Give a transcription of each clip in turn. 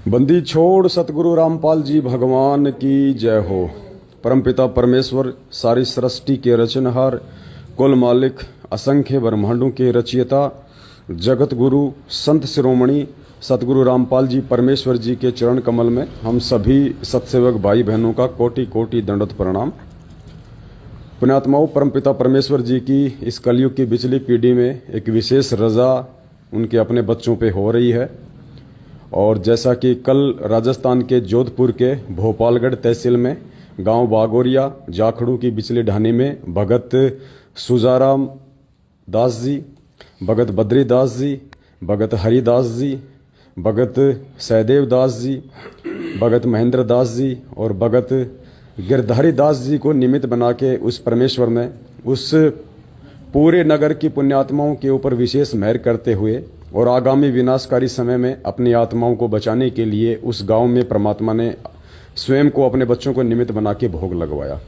बंदी छोड़ सतगुरु रामपाल जी भगवान की जय हो। परमपिता परमेश्वर सारी सृष्टि के रचनहार, कुल मालिक, असंख्य ब्रह्मांडों के रचयिता, जगत गुरु संत शिरोमणि सतगुरु रामपाल जी परमेश्वर जी के चरण कमल में हम सभी सत्सेवक भाई बहनों का कोटि कोटि दंडवत प्रणाम। पुण्यात्माओं, परमपिता परमेश्वर जी की इस कलयुग की बिचली पीढ़ी में एक विशेष रजा उनके अपने बच्चों पे हो रही है। और जैसा कि कल राजस्थान के जोधपुर के भोपालगढ़ तहसील में गांव बागोरिया जाखड़ू की बिचली ढानी में भगत सुजाराम दास जी, भगत बद्रीदास जी, भगत हरिदास जी, भगत सहदेव दास जी, भगत महेंद्र दास जी और भगत गिरधारी दास जी को निमित्त बना के उस परमेश्वर ने उस पूरे नगर की पुण्यात्माओं के ऊपर विशेष मेहर करते हुए और आगामी विनाशकारी समय में अपनी आत्माओं को बचाने के लिए उस गांव में परमात्मा ने स्वयं को अपने बच्चों को निमित्त बना के भोग लगवाया।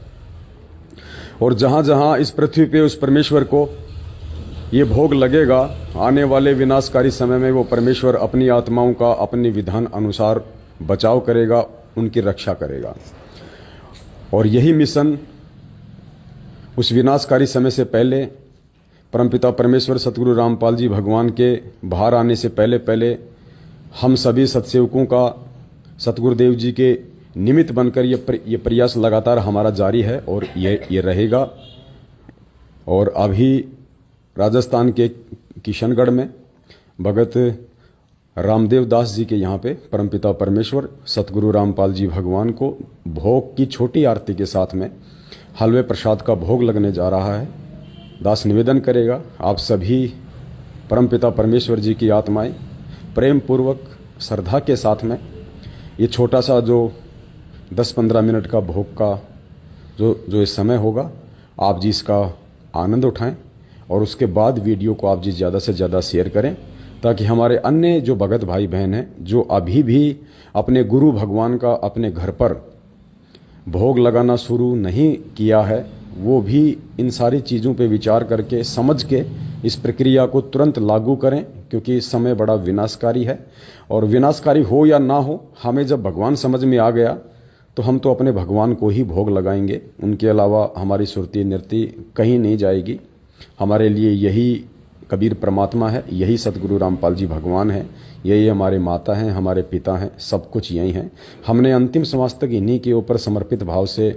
और जहां जहां इस पृथ्वी पे उस परमेश्वर को ये भोग लगेगा, आने वाले विनाशकारी समय में वो परमेश्वर अपनी आत्माओं का अपने विधान अनुसार बचाव करेगा, उनकी रक्षा करेगा। और यही मिशन उस विनाशकारी समय से पहले परमपिता परमेश्वर सतगुरु रामपाल जी भगवान के बाहर आने से पहले पहले हम सभी सत्सेवकों का सतगुरुदेव जी के निमित्त बनकर ये प्रयास लगातार हमारा जारी है और ये रहेगा। और अभी राजस्थान के किशनगढ़ में भगत रामदेव दास जी के यहाँ पे परमपिता परमेश्वर सतगुरु रामपाल जी भगवान को भोग की छोटी आरती के साथ में हलवे प्रसाद का भोग लगने जा रहा है। दास निवेदन करेगा, आप सभी परमपिता परमेश्वर जी की आत्माएं प्रेम पूर्वक श्रद्धा के साथ में ये छोटा सा जो 10-15 मिनट का भोग का जो इस समय होगा, आप जी इसका आनंद उठाएं और उसके बाद वीडियो को आप जी ज़्यादा से ज़्यादा शेयर करें, ताकि हमारे अन्य जो भगत भाई बहन हैं जो अभी भी अपने गुरु भगवान का अपने घर पर भोग लगाना शुरू नहीं किया है, वो भी इन सारी चीज़ों पे विचार करके समझ के इस प्रक्रिया को तुरंत लागू करें, क्योंकि इस समय बड़ा विनाशकारी है। और विनाशकारी हो या ना हो, हमें जब भगवान समझ में आ गया तो हम तो अपने भगवान को ही भोग लगाएंगे, उनके अलावा हमारी सुरती नृत्य कहीं नहीं जाएगी। हमारे लिए यही कबीर परमात्मा है, यही सतगुरु रामपाल जी भगवान है, यही हमारे माता हैं, हमारे पिता हैं, सब कुछ यही हैं। हमने अंतिम श्वास तक इन्हीं के ऊपर समर्पित भाव से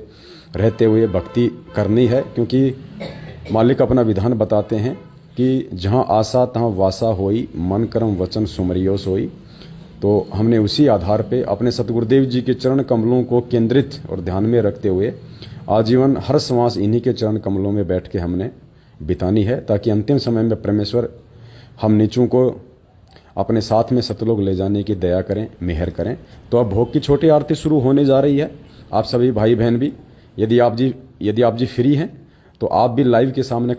रहते हुए भक्ति करनी है, क्योंकि मालिक अपना विधान बताते हैं कि जहाँ आशा तहाँ वासा होई, मन कर्म वचन सुमरियो सोई। तो हमने उसी आधार पे अपने सतगुरुदेव जी के चरण कमलों को केंद्रित और ध्यान में रखते हुए आजीवन हर श्वास इन्हीं के चरण कमलों में बैठ के हमने बितानी है, ताकि अंतिम समय में परमेश्वर हम नीचों को अपने साथ में सतलोक ले जाने की दया करें, मेहर करें। तो अब भोग की छोटी आरती शुरू होने जा रही है। आप सभी भाई बहन भी यदि आप जी फ्री हैं तो आप भी लाइव के सामने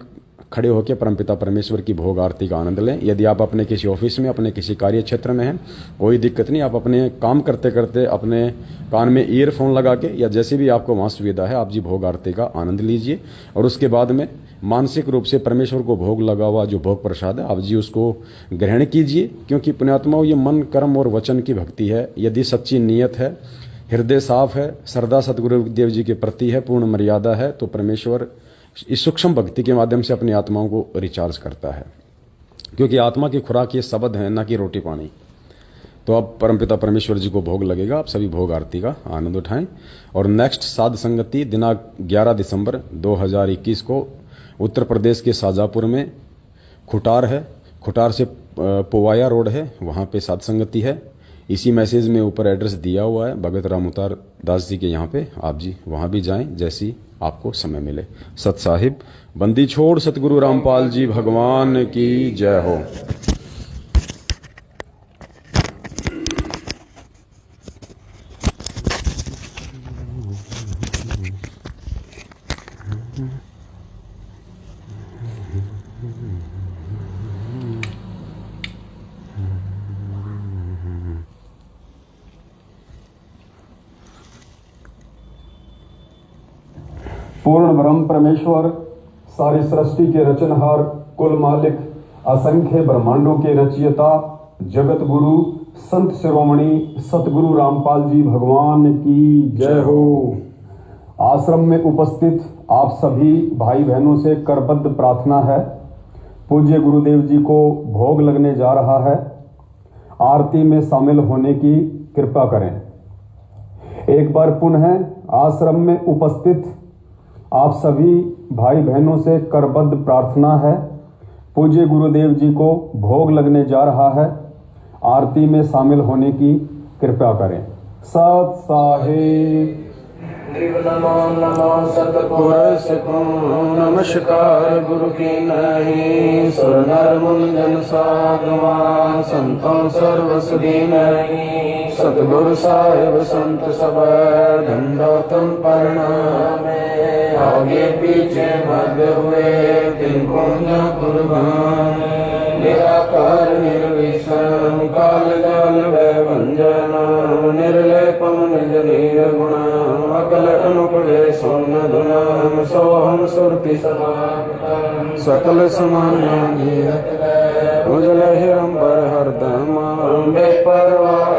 खड़े होकर परमपिता परमेश्वर की भोग आरती का आनंद लें। यदि आप अपने किसी ऑफिस में, अपने किसी कार्य क्षेत्र में हैं, कोई दिक्कत नहीं, आप अपने काम करते करते अपने कान में ईयरफोन लगा के या जैसे भी आपको वहाँ सुविधा है, आप जी भोग आरती का आनंद लीजिए। और उसके बाद में मानसिक रूप से परमेश्वर को भोग लगा हुआ जो भोग प्रसाद है, आप जी उसको ग्रहण कीजिए, क्योंकि पुण्यात्माओं ये मन कर्म और वचन की भक्ति है। यदि सच्ची नीयत है, हृदय साफ है, श्रद्धा सतगुरुदेव जी के प्रति है, पूर्ण मर्यादा है, तो परमेश्वर इस सूक्ष्म भक्ति के माध्यम से अपनी आत्माओं को रिचार्ज करता है, क्योंकि आत्मा की खुराक ये शब्द है, ना कि रोटी पानी। तो अब परमपिता परमेश्वर जी को भोग लगेगा, आप सभी भोग आरती का आनंद उठाएं। और नेक्स्ट साध संगति दिनांक 11 दिसंबर 2021 को उत्तर प्रदेश के शाजापुर में खुटार है, खुटार से पोवाया रोड है, वहाँ पे साध संगति है। इसी मैसेज में ऊपर एड्रेस दिया हुआ है, भगत रामउतार दास जी के यहाँ पे। आप जी वहाँ भी जाएं जैसी आपको समय मिले। सत साहिब, बंदी छोड़ सतगुरु रामपाल जी भगवान की जय हो। पूर्ण ब्रह्म परमेश्वर सारी सृष्टि के रचनहार, कुल मालिक, असंख्य ब्रह्मांडों के रचयिता, जगत गुरु संत शिरोमणि सतगुरु रामपाल जी भगवान की जय हो। आश्रम में उपस्थित आप सभी भाई बहनों से करबद्ध प्रार्थना है, पूज्य गुरुदेव जी को भोग लगने जा रहा है, आरती में शामिल होने की कृपा करें। एक बार पुनः आश्रम में उपस्थित आप सभी भाई बहनों से करबद्ध प्रार्थना है, पूज्य गुरुदेव जी को भोग लगने जा रहा है, आरती में शामिल होने की कृपा करें। सत साहिब नमो नमो सतपुरुष को नमस्कार गुरु की नहीं, सुर नर मुनि जन साधुवान संतों सर्वसुधी नहीं। सतगुरु साहिब संत सब दंडोतम प्रणाम, आगे पीछे मध्य हुए दिन कुंज कुर्बान। निराकार निर्विषम काल जाल वंजना, निर्लेपम निज नीर गुण अकल अनुपवे सोन धुना। सोहम सुरति समान सकल समान उजल हिरंबर हरदम बेपरवाह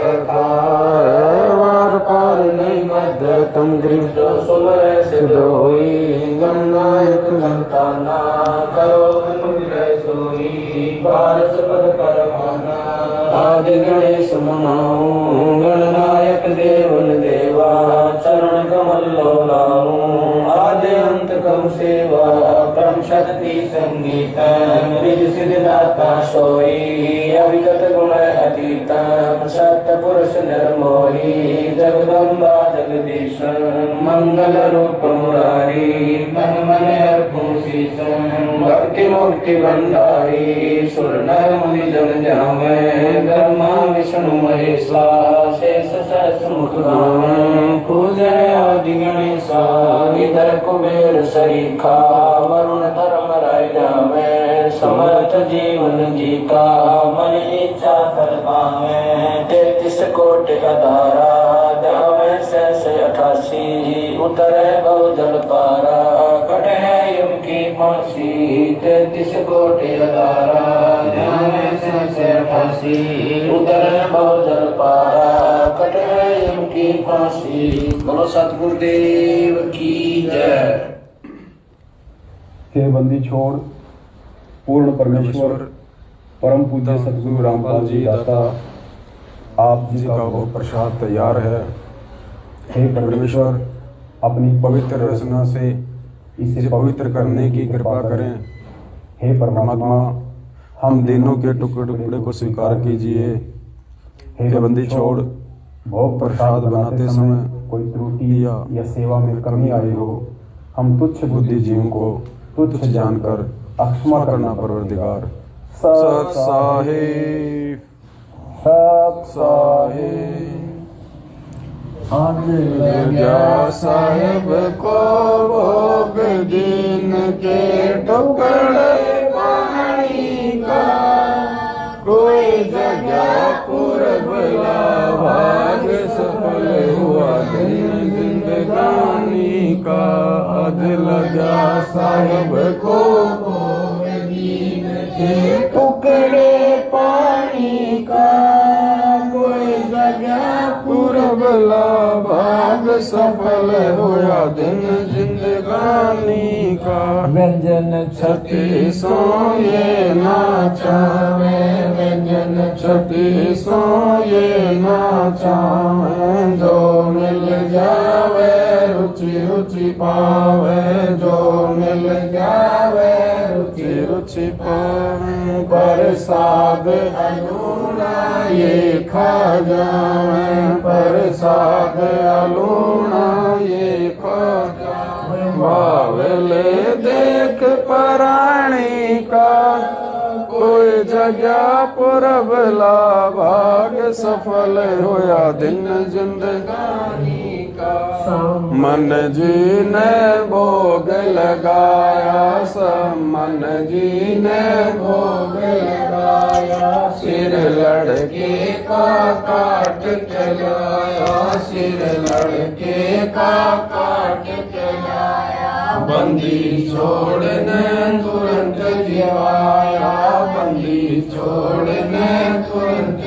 वार पार नहीं मध्य तुम गृह सुमर सिद्ध होई। गणनायक संताना करो अनुग्रह सोई, पारस पद परमाना आदि गणेश मनाओ। गणनायक देवन देवा चरण कमल लोलाओ, आदि अंत कम सेवा परम शक्ति संगीत। रिज सिद्धाता सोई अविगत गुण अतीत, सत्य पुरुष निर्मोही। जगदम्बा जगदीश मंगल रूप मुरारी, मन मन अर्पण शीश भक्ति मुक्ति भंडारी। सुर नर मुनि जन जावे, ब्रह्मा विष्णु महेशा शेष सहस्र मुख गावे। पूजन आदि गणेशा इधर कुबेर सरीखा, वरुण धर्म राय जावे। समर्थ जीवन जी का मन इच्छा फल पावे। 33 कोटि अधारा जावे सहस 88, उतरे बहु जल पारा कटे यम की फांसी। 33 कोटि अधारा जावे सहस 88, उतरे बहु जल पारा कटे यम की फांसी। बोलो सतगुरुदेव की जय। हे बंदी छोड़ पूर्ण परमेश्वर परम पूज्य सतगुरु रामपाल जी दाता, आप जी का भोग प्रसाद तैयार है। हे परमेश्वर, अपनी पवित्र रचना से इसे पवित्र करने की कृपा करें। हे परमात्मा, हम दिनों के टुकड़े टुकड़े को स्वीकार कीजिए। हे बंदी छोड़, भोग प्रसाद बनाते समय कोई त्रुटि या सेवा में कमी आई हो, हम तुच्छ बुद्धि जीवों को तुच्छ जानकर अक्षमा करना परवरदिगार। सत साहिब सत साहिब। आज लगा साहिब को भोग दिन के टुकड़े पानी का, कोई जगह पूरब भाग सफल हुआ दिन जिंदगानी का। आज लगा साहिब को भोग दिन के टुकड़े पानी का, कोई जगह पूरब भाग सफल हुआ दिन जिंदगानी का। व्यंजन 36 ये नाचावे, व्यंजन 36 ये नाचावे। जो मिल जावे रुचि रुचि पावे, जो मिल जावे रुचि रुचि पावे। प्रसाद अलूना ये खा जावे, प्रसाद अलूना ये खा जावे। बावले देख पराणी का, कोई जगह पूरब भाग सफल होया दिन जिंदगानी का। मन जी ने भोग लगाया, मन जी ने भोग लगाया। सिर लड़के का काट के लाया, सिर लड़के का काट के लाया। बंदी छोड़ने तुरंत जिवाया, बंदी छोड़ने तुरंत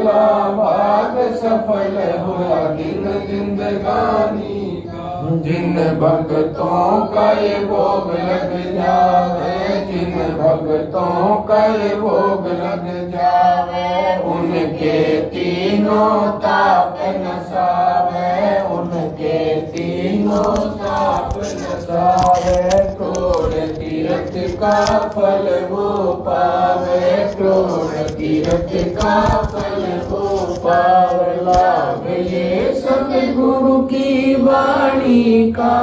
भला भाग सफल हुआ दिन जिंदगानी का। जिन भक्तों का ये भोग लग जावे, जिन भक्तों का ये भोग लग जावे, उनके तीनों ताप नसावे, उनके तीनों ताप नसावे। क्रोड़ तीर्थ का फल वो पावे, क्रोड़ तीर्थ का फल वो पावे। लाभ ये सतगुरु की वाणी का,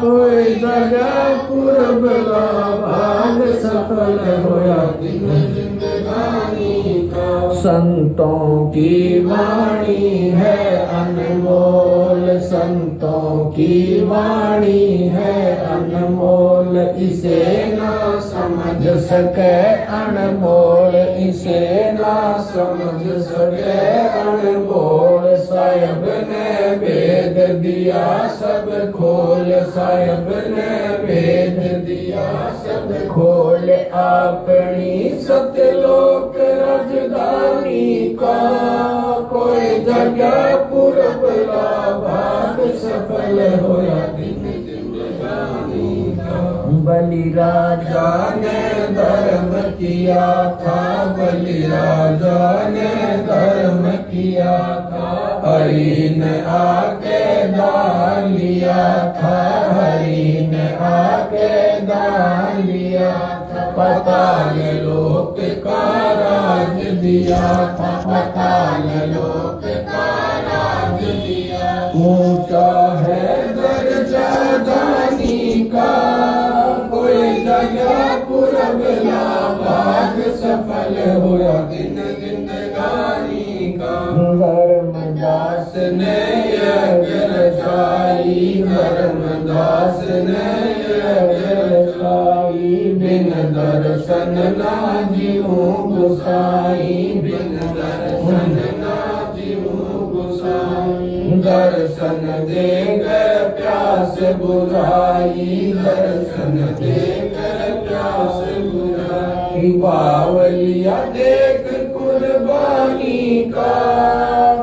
कोई जगह पूरब का भाग सफल होया दिन जिंदगानी का। संतों की वाणी है अनमोल, संतों की वाणी है अनमोल, इसे ना समझ सके अनमोल, इसे ना समझ सके अनमोल। साहिब ने वेद दिया सब खोल, साहिब ने वेद दिया सब खोल। अपनी सतलोक राजधानी का, कोई जगह पूरब का भाग सफल होया दिन जिंदगानी का। बलि राजा ने धर्म किया था, बलि राजा ने धर्म किया था, हरि ने आके दान लिया था, हरि ने आके दान लिया था। पाताल लोक का राज दिया था, पाताल लोक का राज दिया। ऊंचा है दर्जा दानी का, कोई जगह पूरब ला भाग सफल हुआ दिन जिंदगानी का। धर्मदास ने यज्ञ रचाई, धर्मदास ने यज्ञ रचाई, बिन दर्शन ना जीऊं गुसाई, बिन दर्शन ना जीऊं गुसाई। दर्शन देकर प्यास बुझाई, दर्शन देकर प्यास बुझाई। बावलिया देख कुर्बानी का,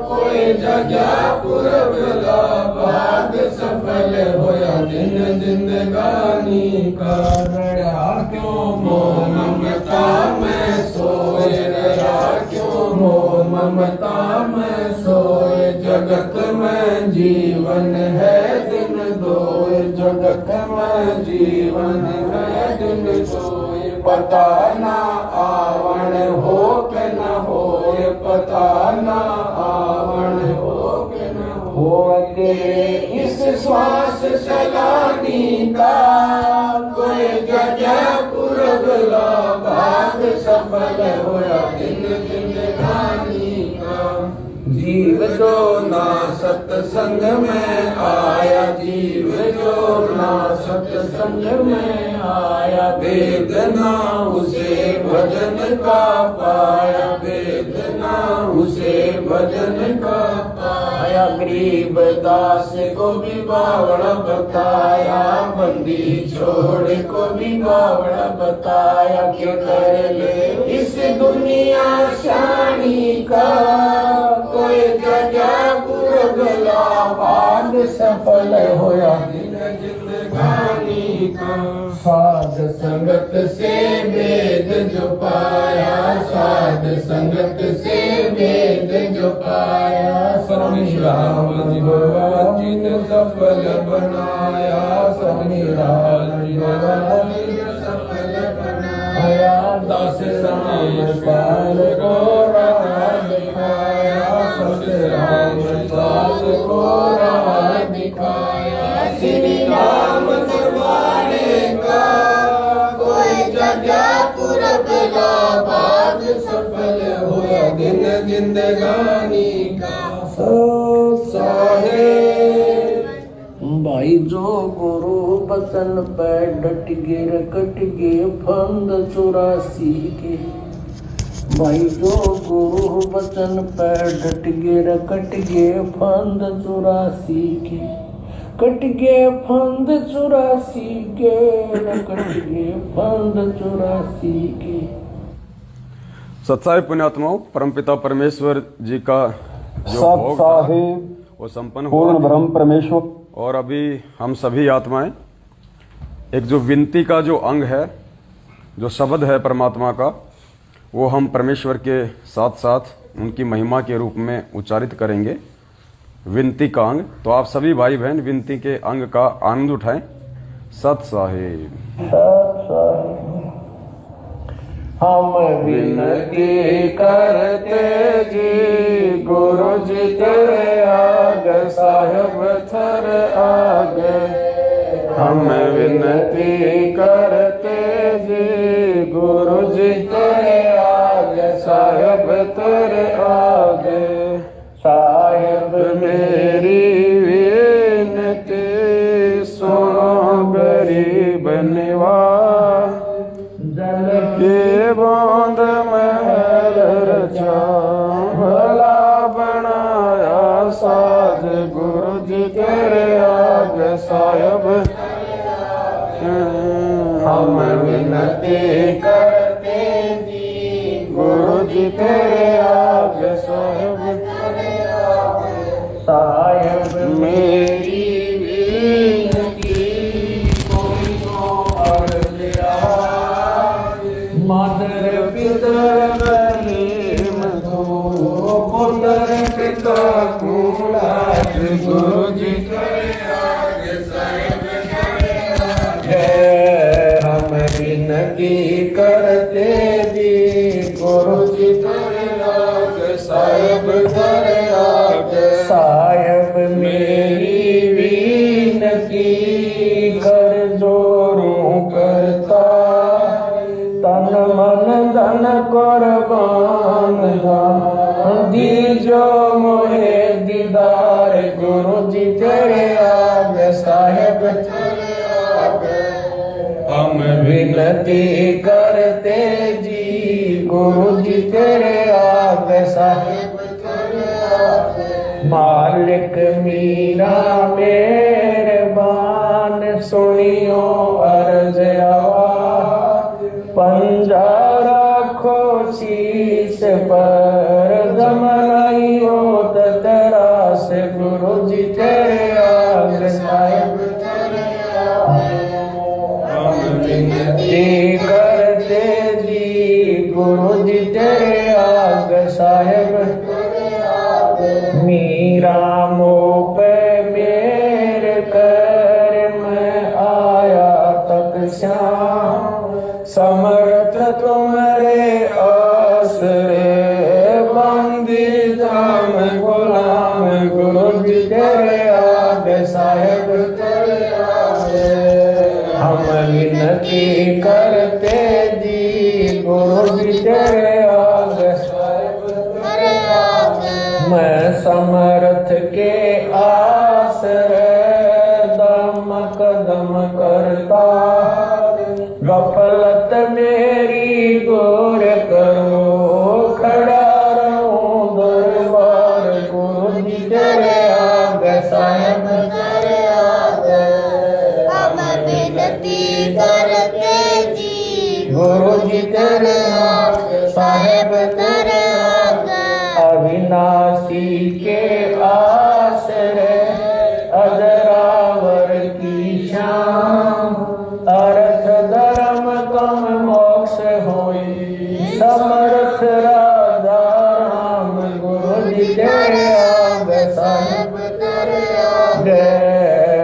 कोई जगह पूरब का भाग सफल होया दिन जिंदगानी का। रहा क्यों मोह ममता में सोए, रहा क्यों मोह ममता में सोए। जगत में जीवन है दिन दोए, जगत में जीवन है दिन दोए। पता ना आवण हो के न होए, पता ना आवण हो के न होए। इस श्वास सलानी का, कोई जगह पूरब ला भाग सफल होया दिन जिंदगानी का। जीव जो ना सत्संग में आया, जीव जो ना सत्संग में आया, वेदना उसे भजन का पाया, वेदना उसे भजन का पाया। गरीब दास को भी बावड़ा बताया, बंदी छोड़ को भी बावड़ा बताया। क्यों कर ले इस दुनिया शानी का, कोई जगह पूरब ला भाग सफल होया दिन जिंदगानी का। साध संगत से वेद जो पाया, साध संगत से वेद जो पाया। स्वामी राम जी ने सफल बनाया, स्वामी राम जी ने सफल बनाया। दास राम पाल को राह दिखाया, राम दास को राह दिखाया। श्री राम दरबारे का, कोई जगह पूरब का भाग सफल हुआ दिन जिंदगानी का। भाई जो गुरु बचन पे डट गे कट गे फंद 84 के। भाई जो गुरु बचन पे डट गे कट गे फंद 84 के। कट गे फंद 84 के, कट गे फंद 84 के। सत्साई पुण्यात्माओं, परमपिता परमेश्वर जी का जो भोग था वो संपन्न पूर्ण हुआ। ब्रह्म परमेश्वर और अभी हम सभी आत्माएं एक जो विनती का जो अंग है, जो शब्द है परमात्मा का, वो हम परमेश्वर के साथ साथ उनकी महिमा के रूप में उच्चारित करेंगे। विनती का अंग। तो आप सभी भाई बहन विनती के अंग का आनंद उठाएं। सत साहिब। हम विनती करते जी गुरु जी तेरे आगे, साहिब तेरे आगे। हम विनती करते जी गुरु जी तेरे आगे, साहिब तेरे आगे। साहिब मेरी विनती सुनो गरीब निवास, जल के बूंद महल रचा, भला बनाया साज गुरु जी तेरे आगे, साहिब हम विनती करते जी गुरु जी तेरे आगे, साहिब साहिब मेरी विनती कोई तो अर्ज मादर पितर गरीम दो, पुत्र पिता कुलाज गुरु जी तेरे आगे, साहिब हम विनती करते जी गुरु जी तेरे आगे, साहिब तेरे आगे। साहिब मेरी विनती कर जोरों करता, तन मन धन कुर्बान दीजो मोहे दीदार गुरु जी तेरे आगे, साहिब तेरे आगे। हम विनती करते जी गुरु जी तेरे आगे, साहिब तेरे आगे। मालिक मीरा मेहरबान सुनियो अर्ज आवाज, पंजा रखो शीश पर दमनाई हो तेरा से गुरु जी तेरे आगे, साहिब तेरे आगे। हम विनती करते जी गुरु जी तेरे आगे, साहिब तेरे आगे। मीरा मो पे मेरे कर मैं आया तक श्याम, समर्थ तुम्हारे आसरे बंदी जाम गुलाम गुरु जी तेरे आगे, साहिब तेरे आगे। हम विनती करते जी गुरु जी तेरे आगे, साहिब तेरे आगे। मैं समर्थ के आसरे दम कदम करता, गफलत मेरी दूर करो, खड़ा रहूं दरबार गुरु जी तेरे आगे, साहिब तेरे आगे। हम विनती करते जी गुरु जी तेरे आगे, साहिब तेरे आगे। अविनाशी के आसरे अजरावर की शान, अर्थ धर्म कम मोक्ष होई, समर्थ राधा राम गुरु जी तेरे आगे, साहिब तेरे आगे।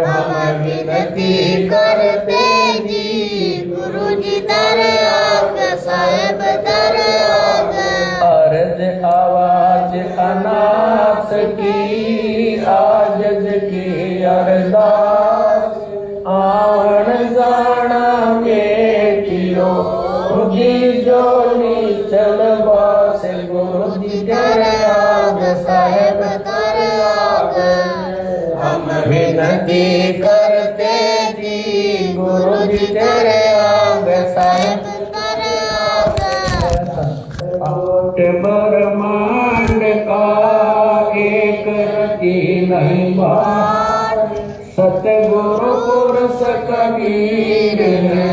हम विनती करते जी गुरु जी तेरे आगे, साहिब तेरे आगे। अर्ज आवाज अनाथ की, आजज की अरदास, आवन जाना मेटियो जी जो नीचल बास गुरु जी तेरे आगे, साहिब तेरे आगे। हम विनती करते जी गुरु जी तेरे आगे, साहिब तेरे आगे। ब्रह्मांड का एक रति नहीं बात, सतगुरु पुरुष कबीर है,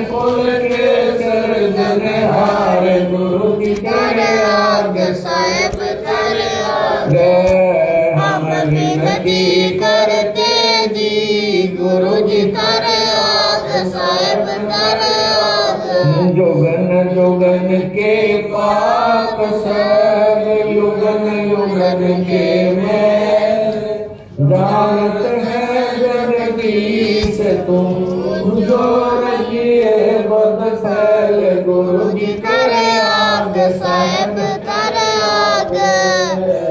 कुल के सर्जनहार गुरु जी तेरे गुरु जी तारे आग साहेब तारे आग जोगन जोगन के पाप सब युगन युगन के मैल जानत है जगदीश तुम जो रखिए बद फैल गुरु जी तारे आग साहेब तारे आग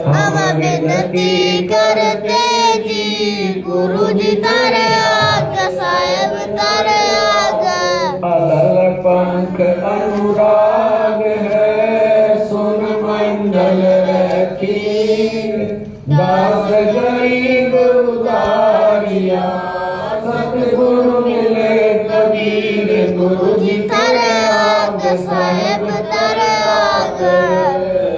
हम विनती करते जी गुरु जी तारे आग साहेब तारे आग अलग पंख अनुराग है सुन मंडल रखी दास गरीब उदारिया सतगुरु मिले कबीर गुरु जी तारे आग साहेब तारे आग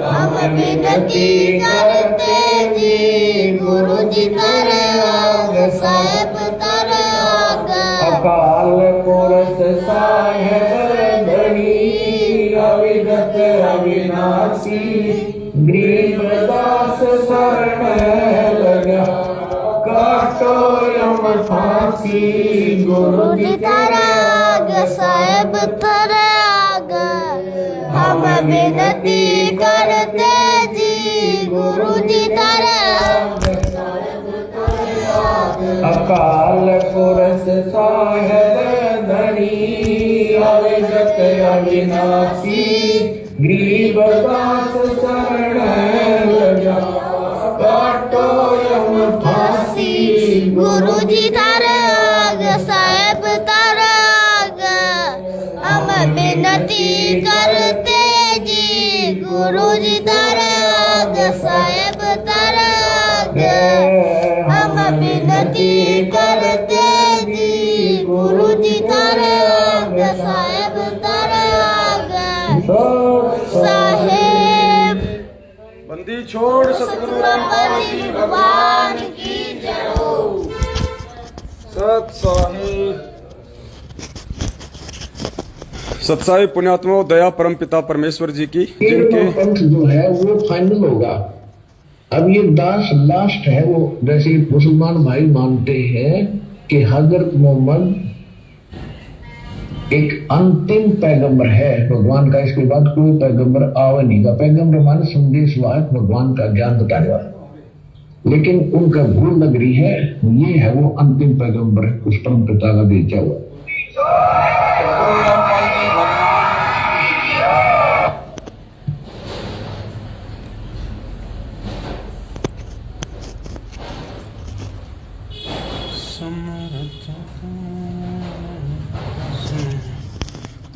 हम विनती करते जी गुरु जी तारे आग साहेब तारे आग अकाल पुरष साहेब धनी अविगत अविनाशी गरीबदास शरण लगा काटो यम फांसी गुरु जी तारे आग साहेब तारे आग हम विनती करते जी गुरु जी तारे आग साहेब तारे आग अकाल पुरष साहेब धनी अविगत अविनाशी गरीबदास शरण लगा काटो यम फांसी गुरु जी तारे आग साहेब तारे आग हम विनती करते जी गुरु जी तारे आग साहेब तारे आग हम विनती करते जी गुरु जी तारे आग साहेब तारे आग साहेब बंदी छोड़ सतगुरु रामपाल भगवान की जय हो। सत साहिब सत्साई पुण्यात्मा दया परम पिता परमेश्वर जी की जिनके पंथ जो है वो फाइनल होगा। अब ये लास्ट है वो, जैसे मुसलमान भाई मानते हैं कि हजरत मोहम्मद एक अंतिम पैगंबर है भगवान का, इसके बाद कोई पैगंबर आवे नहीं का। पैगंबर मान संदेश वाहक भगवान का ज्ञान बताने वाला, लेकिन उनका भूल लग रही है, ये है वो अंतिम पैगंबर उस परम पिता का भेजा हुआ।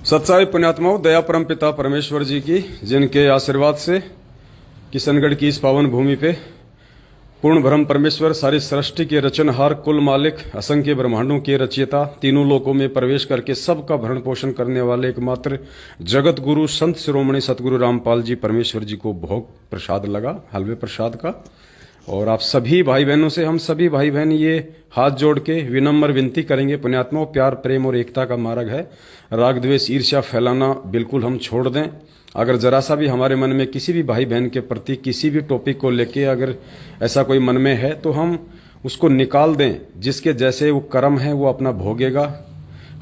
सत्साई पुण्यात्माओं दया परम पिता परमेश्वर जी की जिनके आशीर्वाद से किशनगढ़ की इस पावन भूमि पे पूर्ण ब्रह्म परमेश्वर सारी सृष्टि के रचनहार कुल मालिक असंख्य ब्रह्मांडों के रचयिता तीनों लोकों में प्रवेश करके सबका भरण पोषण करने वाले एकमात्र जगत गुरु संत शिरोमणि सतगुरु रामपाल जी परमेश्वर जी को भोग प्रसाद लगा हलवे प्रसाद का। और आप सभी भाई बहनों से हम सभी भाई बहन ये हाथ जोड़ के विनम्र विनती करेंगे पुण्यात्माओं, प्यार प्रेम और एकता का मार्ग है। राग द्वेष ईर्ष्या फैलाना बिल्कुल हम छोड़ दें। अगर जरा सा भी हमारे मन में किसी भी भाई बहन के प्रति किसी भी टॉपिक को लेके अगर ऐसा कोई मन में है तो हम उसको निकाल दें। जिसके जैसे वो कर्म है वो अपना भोगेगा।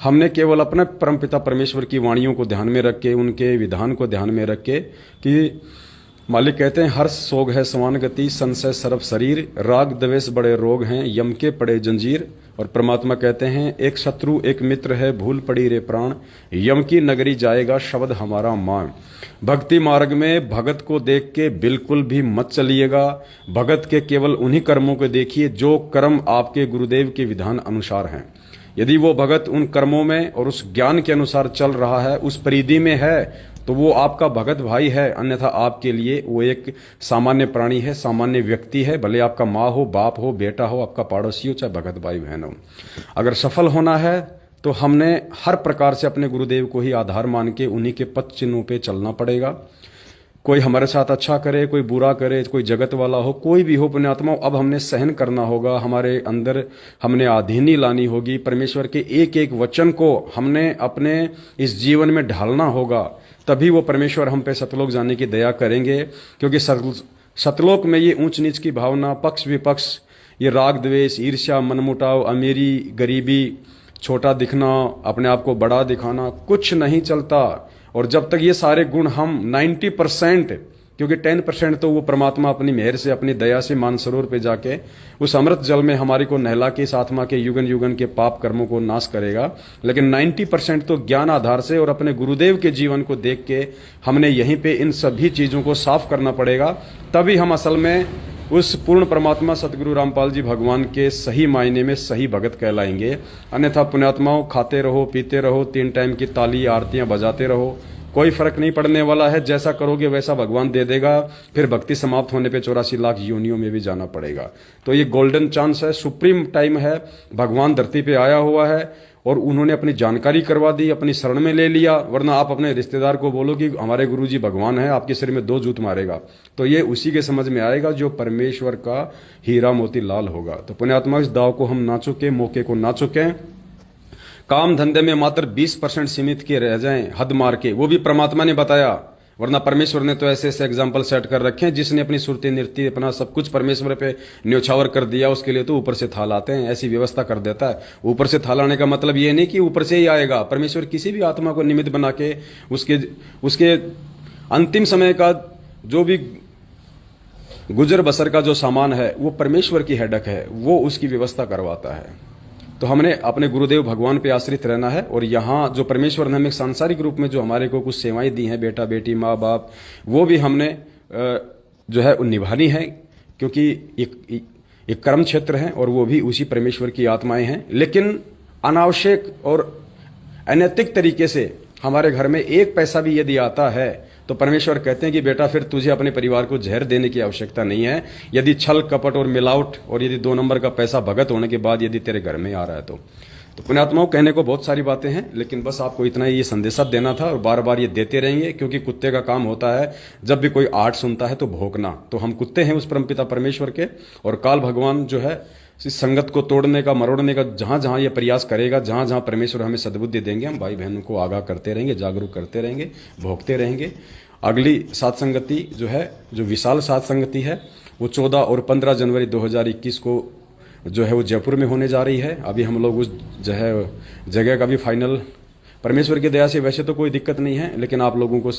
हमने केवल अपने परमपिता परमेश्वर की वाणियों को ध्यान में रख के, उनके विधान को ध्यान में रख के कि मालिक कहते हैं हर्ष सोग है समान गति, संशय सर्व शरीर, राग द्वेष बड़े रोग हैं, यम के पड़े जंजीर। और परमात्मा कहते हैं एक शत्रु एक मित्र है, भूल पड़ी रे प्राण, यम की नगरी जाएगा शब्द हमारा मान। भक्ति मार्ग में भगत को देख के बिल्कुल भी मत चलिएगा। भगत के केवल उन्हीं कर्मों को देखिए जो कर्म आपके गुरुदेव के विधान अनुसार हैं। यदि वो भगत उन कर्मों में और उस ज्ञान के अनुसार चल रहा है, उस परिधि में है, तो वो आपका भगत भाई है। अन्यथा आपके लिए वो एक सामान्य प्राणी है, सामान्य व्यक्ति है। भले आपका माँ हो, बाप हो, बेटा हो, आपका पड़ोसी हो, चाहे भगत भाई बहन हो। अगर सफल होना है तो हमने हर प्रकार से अपने गुरुदेव को ही आधार मान के उन्हीं के पथ चिन्हों पे चलना पड़ेगा। कोई हमारे साथ अच्छा करे, कोई बुरा करे, कोई जगत वाला हो, कोई भी हो पुण्यात्माओं, अब हमने सहन करना होगा। हमारे अंदर हमने आधीनी लानी होगी। परमेश्वर के एक एक वचन को हमने अपने इस जीवन में ढालना होगा। तभी वो परमेश्वर हम पे सतलोक जाने की दया करेंगे। क्योंकि सतलोक में ये ऊंच नीच की भावना, पक्ष विपक्ष, ये राग द्वेष, ईर्ष्या, मनमुटाव, अमीरी, गरीबी, छोटा दिखना, अपने आप को बड़ा दिखाना, कुछ नहीं चलता। और जब तक ये सारे गुण हम 90%, क्योंकि 10% तो वो परमात्मा अपनी मेहर से, अपनी दया से मानसरोवर पे जाके उस अमृत जल में हमारी को नहला के इस आत्मा के युगन युगन के पाप कर्मों को नाश करेगा, लेकिन 90% तो ज्ञान आधार से और अपने गुरुदेव के जीवन को देख के हमने यहीं पे इन सभी चीजों को साफ करना पड़ेगा। तभी हम असल में उस पूर्ण परमात्मा सतगुरु रामपाल जी भगवान के सही मायने में सही भगत कहलाएंगे। अन्यथा पुण्यात्माओं, खाते रहो, पीते रहो, 3 टाइम की ताली आरतियां बजाते रहो, कोई फर्क नहीं पड़ने वाला है। जैसा करोगे वैसा भगवान दे देगा। फिर भक्ति समाप्त होने पे 84 लाख योनियों में भी जाना पड़ेगा। तो ये गोल्डन चांस है, सुप्रीम टाइम है। भगवान धरती पे आया हुआ है और उन्होंने अपनी जानकारी करवा दी, अपनी शरण में ले लिया। वरना आप अपने रिश्तेदार को बोलो कि हमारे गुरुजी भगवान है, आपके सिर में 2 जूत मारेगा, तो ये उसी के समझ में आएगा जो परमेश्वर का हीरा मोती लाल होगा। तो पुण्यात्मा, इस दाव को हम ना चुके, मौके को ना चुके। काम धंधे में मात्र 20% सीमित के रह जाएं, हद मार के, वो भी परमात्मा ने बताया। वरना परमेश्वर ने तो ऐसे ऐसे एग्जाम्पल सेट कर रखे हैं, जिसने अपनी सुरती नृत्य अपना सब कुछ परमेश्वर पे न्योछावर कर दिया, उसके लिए तो ऊपर से थाल आते हैं, ऐसी व्यवस्था कर देता है। ऊपर से थाल आने का मतलब ये नहीं कि ऊपर से ही आएगा। परमेश्वर किसी भी आत्मा को निमित्त बना के उसके अंतिम समय का जो भी गुजर बसर का जो सामान है वो परमेश्वर की हेडक है, वो उसकी व्यवस्था करवाता है। तो हमने अपने गुरुदेव भगवान पे आश्रित रहना है। और यहाँ जो परमेश्वर ने हमें सांसारिक रूप में जो हमारे को कुछ सेवाएं दी हैं, बेटा बेटी, माँ बाप, वो भी हमने जो है निभानी है, क्योंकि एक कर्म क्षेत्र है और वो भी उसी परमेश्वर की आत्माएं हैं। लेकिन अनावश्यक और अनैतिक तरीके से हमारे घर में 1 पैसा भी यदि आता है तो परमेश्वर कहते हैं कि बेटा फिर तुझे अपने परिवार को जहर देने की आवश्यकता नहीं है। यदि छल कपट और मिलावट और यदि 2 नंबर का पैसा भगत होने के बाद यदि तेरे घर में आ रहा है तो पुण्यात्माओं, कहने को बहुत सारी बातें हैं, लेकिन बस आपको इतना ही ये संदेशा देना था। और बार बार ये देते रहेंगे, क्योंकि कुत्ते का काम होता है जब भी कोई आर्ट सुनता है तो भौंकना। तो हम कुत्ते हैं उस परमपिता परमेश्वर के। और काल भगवान जो है इस संगत को तोड़ने का, मरोड़ने का जहां जहां ये प्रयास करेगा, जहां जहां परमेश्वर हमें सद्बुद्धि देंगे, हम भाई बहनों को आगाह करते रहेंगे, जागरूक करते रहेंगे, भोगते रहेंगे। अगली सात संगति जो है, जो विशाल सात संगति है, वो 14 और 15 जनवरी 2021 को जो है वो जयपुर में होने जा रही है। अभी हम लोग उस जो है जगह का भी फाइनल, परमेश्वर की दया से वैसे तो कोई दिक्कत नहीं है, लेकिन आप लोगों को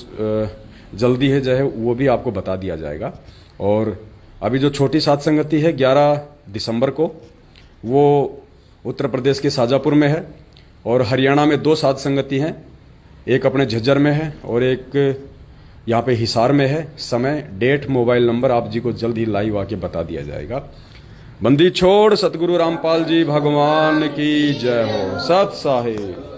जल्दी है जो है वो भी आपको बता दिया जाएगा। और अभी जो छोटी सात संगति है 11 दिसंबर को, वो उत्तर प्रदेश के शाजापुर में है। और हरियाणा में 2 सात संगति हैं, एक अपने झज्जर में है और एक यहाँ पे हिसार में है। समय, डेट, मोबाइल नंबर आप जी को जल्द ही लाइव आके बता दिया जाएगा। बंदी छोड़ सतगुरु रामपाल जी भगवान की जय हो। सत साहिब।